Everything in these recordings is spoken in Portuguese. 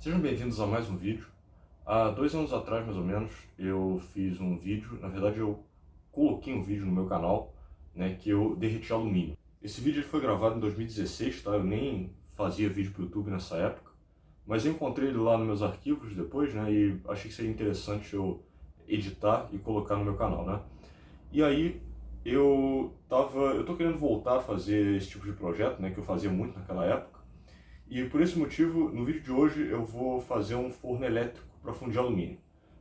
Sejam bem-vindos a mais um vídeo. Há 2 anos atrás, mais ou menos, eu fiz um vídeo, na verdade eu coloquei um vídeo no meu canal, né, que eu derreti alumínio. Esse vídeo ele foi gravado em 2016, tá? Eu nem fazia vídeo para o YouTube nessa época, mas eu encontrei ele lá nos meus arquivos depois, né, e achei que seria interessante eu editar e colocar no meu canal, né. E aí eu tô querendo voltar a fazer esse tipo de projeto, né, que eu fazia muito naquela época. E por esse motivo, no vídeo de hoje eu vou fazer um forno elétrico para fundir alumínio.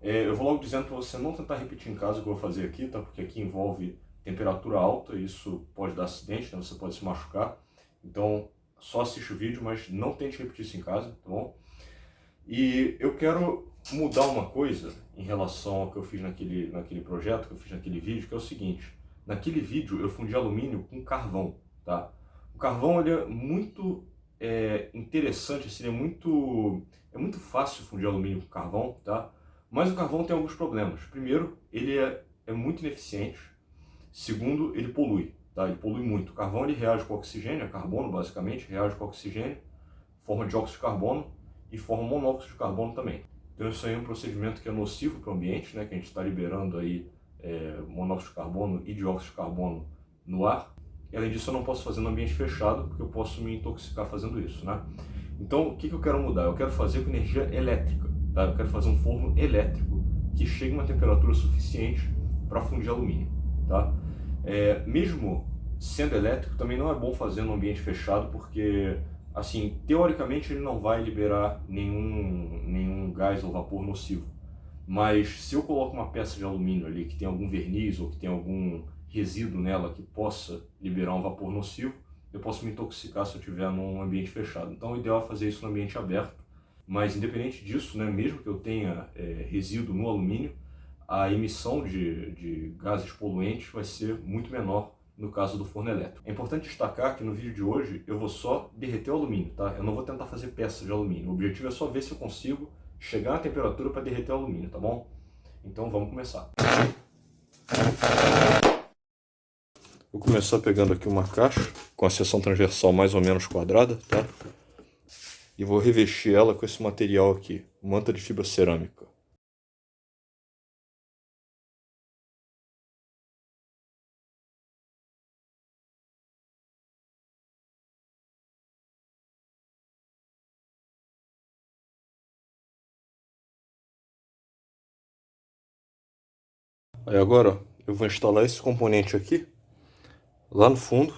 Eu vou logo dizendo para você não tentar repetir em casa o que eu vou fazer aqui, tá? Porque aqui envolve temperatura alta e isso pode dar acidente, né? Você pode se machucar. Então, só assiste o vídeo, mas não tente repetir isso em casa, tá bom? E eu quero mudar uma coisa em relação ao que eu fiz naquele projeto, que eu fiz naquele vídeo, que é o seguinte. Naquele vídeo eu fundi alumínio com carvão, tá? O carvão ele é muito interessante, assim, é muito fácil fundir alumínio com carvão, tá? Mas o carvão tem alguns problemas. Primeiro, ele é muito ineficiente. Segundo, ele polui, tá? Ele polui muito. O carvão ele reage com oxigênio, é carbono basicamente, reage com oxigênio, forma dióxido de carbono e forma monóxido de carbono também. Então isso aí é um procedimento que é nocivo para o ambiente, né? Que a gente está liberando aí monóxido de carbono e dióxido de carbono no ar. E além disso eu não posso fazer no ambiente fechado, porque eu posso me intoxicar fazendo isso, né? Então o que eu quero mudar? Eu quero fazer com energia elétrica, tá? Eu quero fazer um forno elétrico que chegue a uma temperatura suficiente para fundir alumínio, tá? Mesmo sendo elétrico, também não é bom fazer no ambiente fechado, porque, assim, teoricamente ele não vai liberar nenhum gás ou vapor nocivo. Mas se eu coloco uma peça de alumínio ali que tem algum verniz ou que tem algum resíduo nela que possa liberar um vapor nocivo, eu posso me intoxicar se eu estiver num ambiente fechado. Então o ideal é fazer isso no ambiente aberto, mas independente disso, né, mesmo que eu tenha resíduo no alumínio, a emissão de gases poluentes vai ser muito menor no caso do forno elétrico. É importante destacar que no vídeo de hoje eu vou só derreter o alumínio, tá? Eu não vou tentar fazer peças de alumínio. O objetivo é só ver se eu consigo chegar na temperatura para derreter o alumínio, tá bom? Então vamos começar. Vou começar pegando aqui uma caixa com a seção transversal mais ou menos quadrada, tá? E vou revestir ela com esse material aqui, manta de fibra cerâmica. Aí agora, ó, eu vou instalar esse componente aqui, lá no fundo.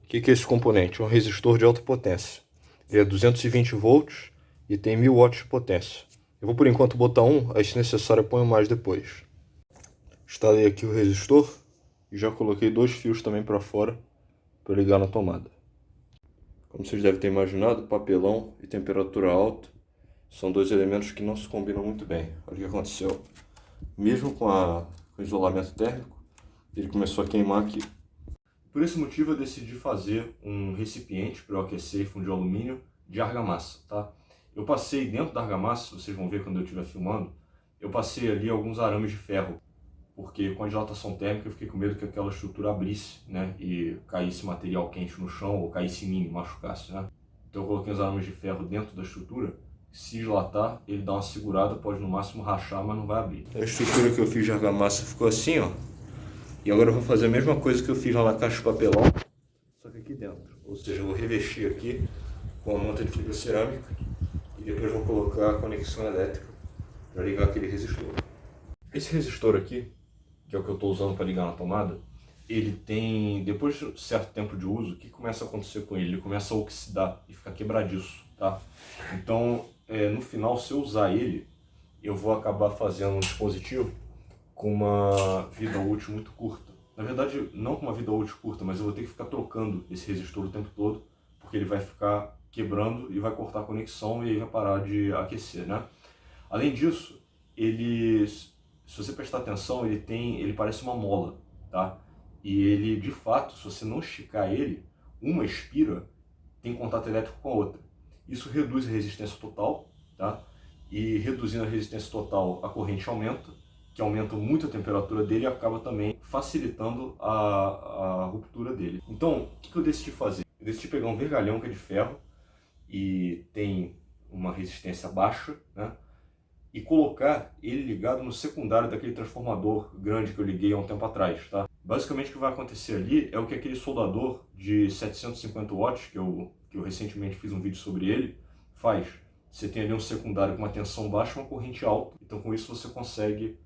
O que é esse componente? É um resistor de alta potência. Ele é 220 volts e tem 1000 watts de potência. Eu vou por enquanto botar um, aí se necessário eu ponho mais depois. Instalei aqui o resistor e já coloquei 2 fios também para fora para ligar na tomada. Como vocês devem ter imaginado, papelão e temperatura alta são 2 elementos que não se combinam muito bem. Olha o que aconteceu. Mesmo com o isolamento térmico, ele começou a queimar aqui. Por esse motivo eu decidi fazer um recipiente para eu aquecer e fundir alumínio de argamassa, tá? Eu passei dentro da argamassa, vocês vão ver quando eu estiver filmando, eu passei ali alguns arames de ferro, porque com a dilatação térmica eu fiquei com medo que aquela estrutura abrisse, né, e caísse material quente no chão, ou caísse em mim, machucasse, né? Então eu coloquei os arames de ferro dentro da estrutura. Se dilatar, ele dá uma segurada, pode no máximo rachar, mas não vai abrir. A estrutura que eu fiz de argamassa ficou assim, ó. E agora eu vou fazer a mesma coisa que eu fiz lá na caixa de papelão, só que aqui dentro. Ou seja, eu vou revestir aqui com a manta de fibra cerâmica e depois vou colocar a conexão elétrica para ligar aquele resistor. Esse resistor aqui, que é o que eu estou usando para ligar na tomada, ele tem, depois de certo tempo de uso, o que começa a acontecer com ele? Ele começa a oxidar e ficar quebradiço, tá? Então, no final, se eu usar ele, eu vou acabar fazendo um dispositivo com uma vida útil muito curta. Na verdade, não com uma vida útil curta, mas eu vou ter que ficar trocando esse resistor o tempo todo, porque ele vai ficar quebrando e vai cortar a conexão e aí vai parar de aquecer, né? Além disso, se você prestar atenção, ele parece uma mola, tá? E ele, de fato, se você não esticar ele, uma espira tem contato elétrico com a outra. Isso reduz a resistência total, tá? E reduzindo a resistência total, a corrente aumenta, que aumenta muito a temperatura dele e acaba também facilitando a ruptura dele. Então, o que eu decidi fazer? Eu decidi pegar um vergalhão que é de ferro e tem uma resistência baixa, né? E colocar ele ligado no secundário daquele transformador grande que eu liguei há um tempo atrás, tá? Basicamente o que vai acontecer ali é o que aquele soldador de 750 watts, que eu recentemente fiz um vídeo sobre ele, faz. Você tem ali um secundário com uma tensão baixa e uma corrente alta, então com isso você consegue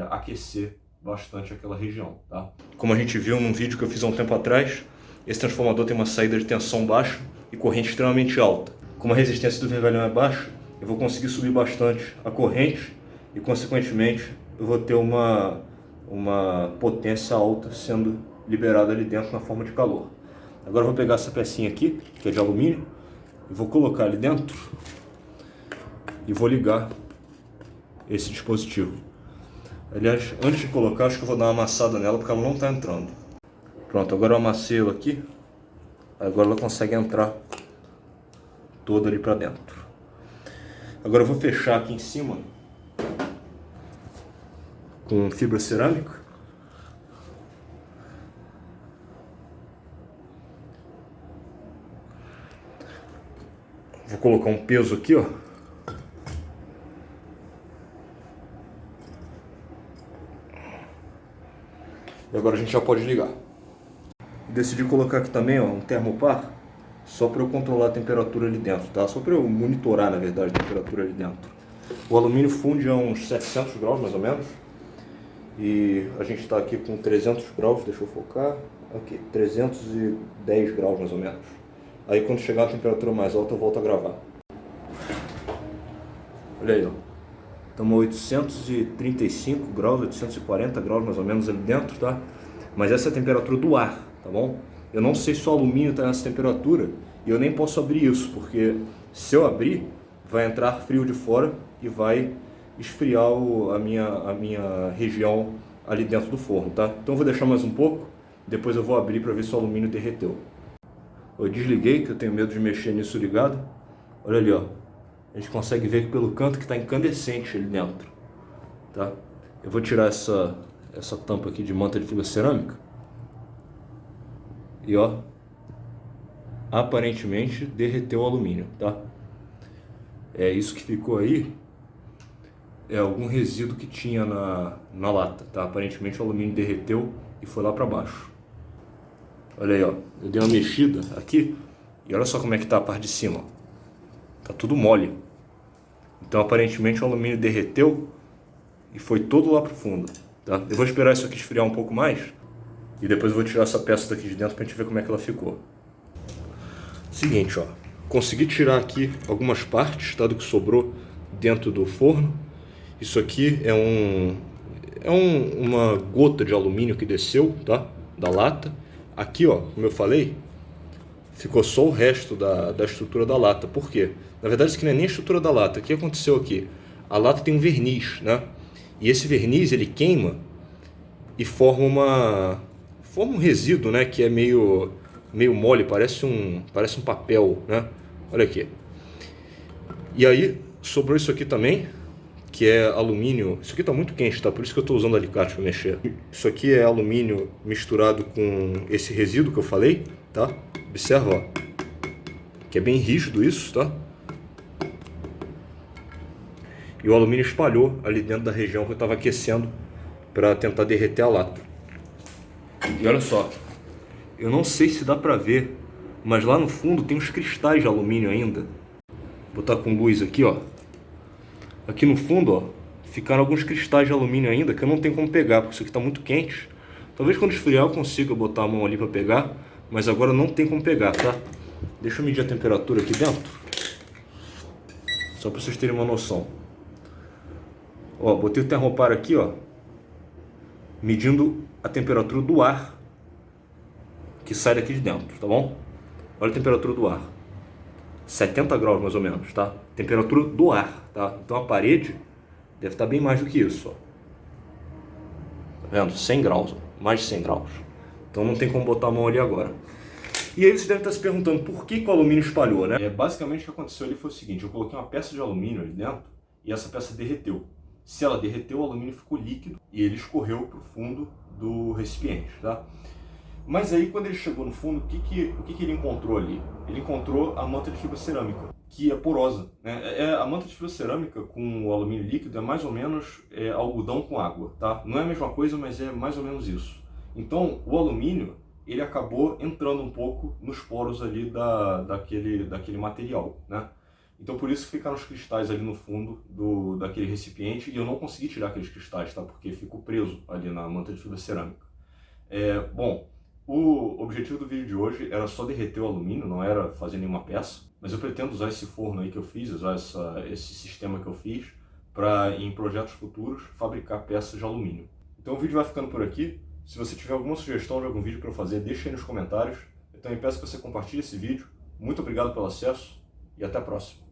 aquecer bastante aquela região, tá? Como a gente viu num vídeo que eu fiz há um tempo atrás, esse transformador tem uma saída de tensão baixa e corrente extremamente alta. Como a resistência do vergalhão é baixa, eu vou conseguir subir bastante a corrente e, consequentemente, eu vou ter uma potência alta sendo liberada ali dentro na forma de calor. Agora eu vou pegar essa pecinha aqui, que é de alumínio, e vou colocar ali dentro e vou ligar esse dispositivo. Aliás, antes de colocar, acho que eu vou dar uma amassada nela porque ela não está entrando. Pronto, agora eu amassei ela aqui, agora ela consegue entrar toda ali para dentro. Agora eu vou fechar aqui em cima com fibra cerâmica. Vou colocar um peso aqui, ó. E agora a gente já pode ligar. Decidi colocar aqui também, ó, um termopar, só para eu controlar a temperatura ali dentro, tá? Só para eu monitorar, na verdade, a temperatura ali dentro. O alumínio funde a uns 700 graus, mais ou menos. E a gente está aqui com 300 graus, deixa eu focar. Aqui, 310 graus, mais ou menos. Aí quando chegar a temperatura mais alta, eu volto a gravar. Olha aí, ó. Estamos a 835 graus, 840 graus, mais ou menos, ali dentro, tá? Mas essa é a temperatura do ar, tá bom? Eu não sei se o alumínio está nessa temperatura e eu nem posso abrir isso, porque se eu abrir, vai entrar frio de fora e vai esfriar a minha região ali dentro do forno, tá? Então eu vou deixar mais um pouco, depois eu vou abrir para ver se o alumínio derreteu. Eu desliguei, que eu tenho medo de mexer nisso ligado. Olha ali, ó. A gente consegue ver que pelo canto que está incandescente ali dentro, tá? Eu vou tirar essa tampa aqui de manta de fibra cerâmica. E ó, aparentemente derreteu o alumínio, tá? É isso que ficou aí, é algum resíduo que tinha na lata, tá? Aparentemente o alumínio derreteu e foi lá para baixo. Olha aí, ó, eu dei uma mexida aqui e olha só como é que tá a parte de cima. Tá tudo mole. Então aparentemente o alumínio derreteu e foi todo lá pro fundo, tá? Eu vou esperar isso aqui esfriar um pouco mais e depois eu vou tirar essa peça daqui de dentro pra gente ver como é que ela ficou. Seguinte, ó, consegui tirar aqui algumas partes, tá, do que sobrou dentro do forno. Isso aqui é uma gota de alumínio que desceu, tá, da lata. Aqui, ó, como eu falei, ficou só o resto da estrutura da lata. Por quê? Na verdade, isso aqui não é nem a estrutura da lata. O que aconteceu aqui? A lata tem um verniz, né? E esse verniz, ele queima e forma um resíduo, né? Que é meio mole, parece um papel, né? Olha aqui. E aí, sobrou isso aqui também, que é alumínio. Isso aqui está muito quente, tá? Por isso que eu estou usando alicate para mexer. Isso aqui é alumínio misturado com esse resíduo que eu falei, tá? Observa, ó, que é bem rígido isso, tá? E o alumínio espalhou ali dentro da região que eu estava aquecendo para tentar derreter a lata. E olha só, eu não sei se dá para ver, mas lá no fundo tem uns cristais de alumínio ainda. Vou botar com luz aqui, ó. Aqui no fundo, ó, ficaram alguns cristais de alumínio ainda que eu não tenho como pegar, porque isso aqui está muito quente. Talvez quando esfriar eu consiga botar a mão ali para pegar, mas agora não tem como pegar, tá? Deixa eu medir a temperatura aqui dentro, só para vocês terem uma noção. Ó, botei o termopar aqui, ó, medindo a temperatura do ar que sai daqui de dentro, tá bom? Olha a temperatura do ar. 70 graus mais ou menos, tá? Temperatura do ar, tá? Então a parede deve estar bem mais do que isso, ó. Tá vendo? 100 graus, ó. Mais de 100 graus. Então não tem como botar a mão ali agora. E aí você deve estar se perguntando por que o alumínio espalhou, né? Basicamente o que aconteceu ali foi o seguinte: eu coloquei uma peça de alumínio ali dentro e essa peça derreteu. Se ela derreteu, o alumínio ficou líquido e ele escorreu para o fundo do recipiente, tá? Mas aí quando ele chegou no fundo, o que ele encontrou ali? Ele encontrou a manta de fibra cerâmica. que é porosa, né? A manta de fibra cerâmica com o alumínio líquido é mais ou menos algodão com água, tá? Não é a mesma coisa, mas é mais ou menos isso. Então, o alumínio, ele acabou entrando um pouco nos poros ali daquele material, né? Então, por isso que ficaram os cristais ali no fundo daquele recipiente, e eu não consegui tirar aqueles cristais, tá? Porque ficou preso ali na manta de fibra cerâmica. Bom, o objetivo do vídeo de hoje era só derreter o alumínio, não era fazer nenhuma peça, mas eu pretendo usar esse forno aí que eu fiz, usar esse sistema que eu fiz, para em projetos futuros fabricar peças de alumínio. Então o vídeo vai ficando por aqui. Se você tiver alguma sugestão de algum vídeo para eu fazer, deixa aí nos comentários. Eu também peço que você compartilhe esse vídeo. Muito obrigado pelo acesso e até a próxima.